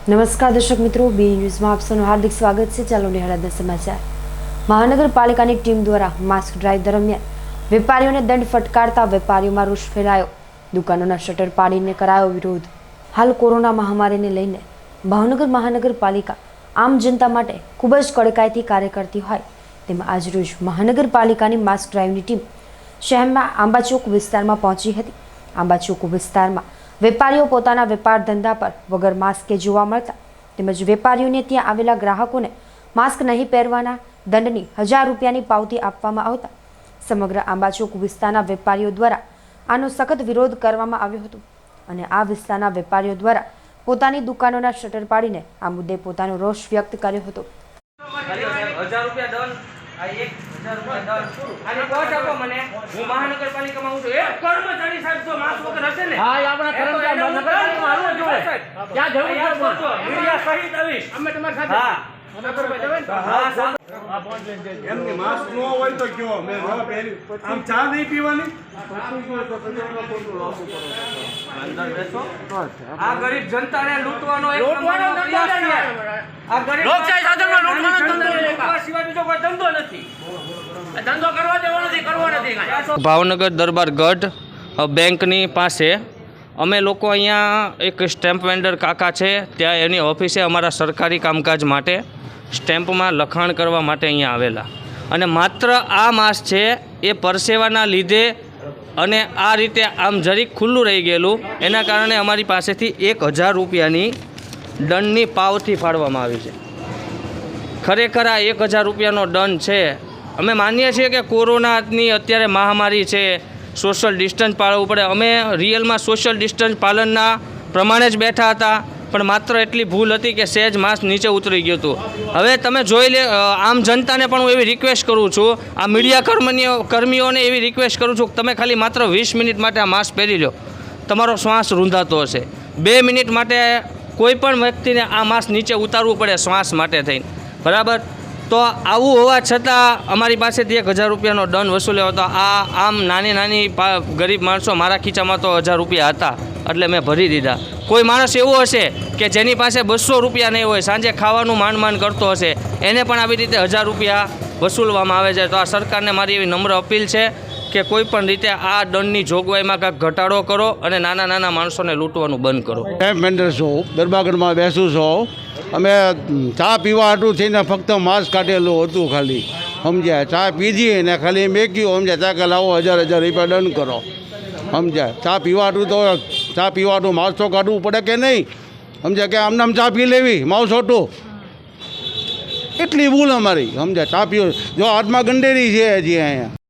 નમસ્કાર દર્શક મિત્રો, બી ન્યૂઝમાં આપ સૌનું હાર્દિક સ્વાગત છે। ચાલો નિહાળના સમાચાર। મહાનગરપાલિકાની ટીમ દ્વારા માસ્ક ડ્રાઈવ દરમિયાન વેપારીઓને દંડ ફટકારતા વેપારીઓમાં રોષ ફેલાયો। દુકાનોના શટર પાડીને કરાયો વિરોધ। હાલ કોરોના મહામારીને લઈને ભાવનગર મહાનગરપાલિકા આમ જનતા માટે ખૂબ જ કડકાઈથી કાર્ય કરતી હોય તેમાં આજરોજ મહાનગરપાલિકાની માસ્ક ડ્રાઈવની ટીમ શહેરમાં આંબાચોક વિસ્તારમાં પહોંચી હતી। આંબાચોક વિસ્તારમાં વેપારીઓ પોતાના વેપાર ધંધા પર વગર માસ્કે જોવા મળતા તેમજ વેપારીઓને ત્યાં આવેલા ગ્રાહકોને માસ્ક નહીં પહેરવાના દંડની 1000 રૂપિયાની પાવતી આપવામાં આવતા સમગ્ર આંબાચોક વિસ્તારના વેપારીઓ દ્વારા આનો સખત વિરોધ કરવામાં આવ્યો હતો અને આ વિસ્તારના વેપારીઓ દ્વારા પોતાની દુકાનોના શટર પાડીને આ મુદ્દે પોતાનો રોષ વ્યક્ત કર્યો હતો। 1000 રૂપિયા દંડ આ 1000 રૂપિયા દંડ આની કોટ આપો મને। હું મહાનગરપાલિકામાં હું છું એક કર્મચારી સાહેબ જો માસ્ક વગર હશે ને હા આપણા કર્મચારી નગરપાલિકામાં આવું જોઈએ ક્યાં જવું છે મીડિયા સહિત આવીશ અમે તમારી સાથે હા એમની માસ્ક ન હોય તો કયો મેં ન પહેરી આમ ચા નહીં પીવાની અંદર બેસો। આ ગરીબ જનતાને લૂંટવાનો એક નંબરનો પ્રયાસ છે। આ ગરીબ લોકશાહી સાધનમાં લૂંટવાનો ધંધો છે। લૂંટવા સિવાય બીજો કોઈ ધંધો નથી। ધંધો કરવા દેવો નથી કરવો નથી કાંઈ। ભાવનગર દરબાર ગઢ બેંકની પાસે અમે લોકો અહીંયા એક સ્ટેમ્પ વેન્ડર કાકા છે ત્યાં એની ઓફિસે અમારા સરકારી કામકાજ માટે સ્ટેમ્પમાં લખાણ કરવા માટે અહીંયા આવેલા અને માત્ર આ માસ છે એ પરસેવાના લીધે અને આ રીતે આમ જરીક ખુલ્લું રહી ગયેલું એના કારણે અમારી પાસેથી 1000 રૂપિયાની દંડની પાવતી ફાળવામાં આવી છે। ખરેખર આ 1000 રૂપિયાનો દંડ છે। અમે માનીએ છીએ કે કોરોનાની અત્યારે મહામારી છે, સોશિયલ ડિસ્ટન્સ પાળવું પડે। અમે રિયલમાં સોશિયલ ડિસ્ટન્સ પાલનના પ્રમાણે જ બેઠા હતા પણ માત્ર એટલી ભૂલ હતી કે સહેજ માસ્ક નીચે ઉતરી ગયું હતું। હવે તમે જોઈ લે, આમ જનતાને પણ હું એવી રિક્વેસ્ટ કરું છું, આ મીડિયા કર્મીઓને એવી રિક્વેસ્ટ કરું છું કે તમે ખાલી માત્ર 20 મિનિટ માટે આ માસ્ક પહેરી લો। તમારો શ્વાસ રૂંધાતો હશે, 2 મિનિટ માટે કોઈ પણ વ્યક્તિને આ માસ્ક નીચે ઉતારવું પડે શ્વાસ માટે થઈને, બરાબર? તો આવું હોવા છતાં અમારી પાસેથી 1000 રૂપિયાનો દંડ વસૂલ્યો હતો। આ આમ નાની ગરીબ માણસો, મારા ખીચામાં તો 1000 રૂપિયા હતા એટલે મેં ભરી દીધા। કોઈ માણસ એવો હશે કે જેની પાસે 200 રૂપિયા નહીં હોય, સાંજે ખાવાનું માંડ કરતો હશે, એને પણ આવી રીતે 1000 રૂપિયા વસૂલવામાં આવે છે। તો આ સરકારને મારી એવી નમ્ર અપીલ છે કે કોઈ પણ રીતે આ દંડની જોગવાઈમાં કાંઈક ઘટાડો કરો અને નાના માણસોને લૂંટવાનું બંધ કરો। સ્ટેમ્પ વેન્ડર છું, દરબારગઢમાં બેસું છું। અમે ચા પીવા હાટું થઈને ફક્ત માસ્ક કાઢેલું હતું ખાલી, સમજ્યા? ચા પીધી ને ખાલી મેક્યું, સમજ્યા? ચા કે લાવો 1000 રૂપિયા દંડ કરો, સમજ્યા? ચા પીવા હાટું તો ચા પીવા હાટું માસ્ક તો કાઢવું પડે કે નહીં, સમજ્યા? કે આમ ચા પી લેવી માઉસ હોટું, એટલી ભૂલ અમારી, સમજ્યા? ચા પીવો જો હાથમાં ગંડેરી છે હજી અહીંયા।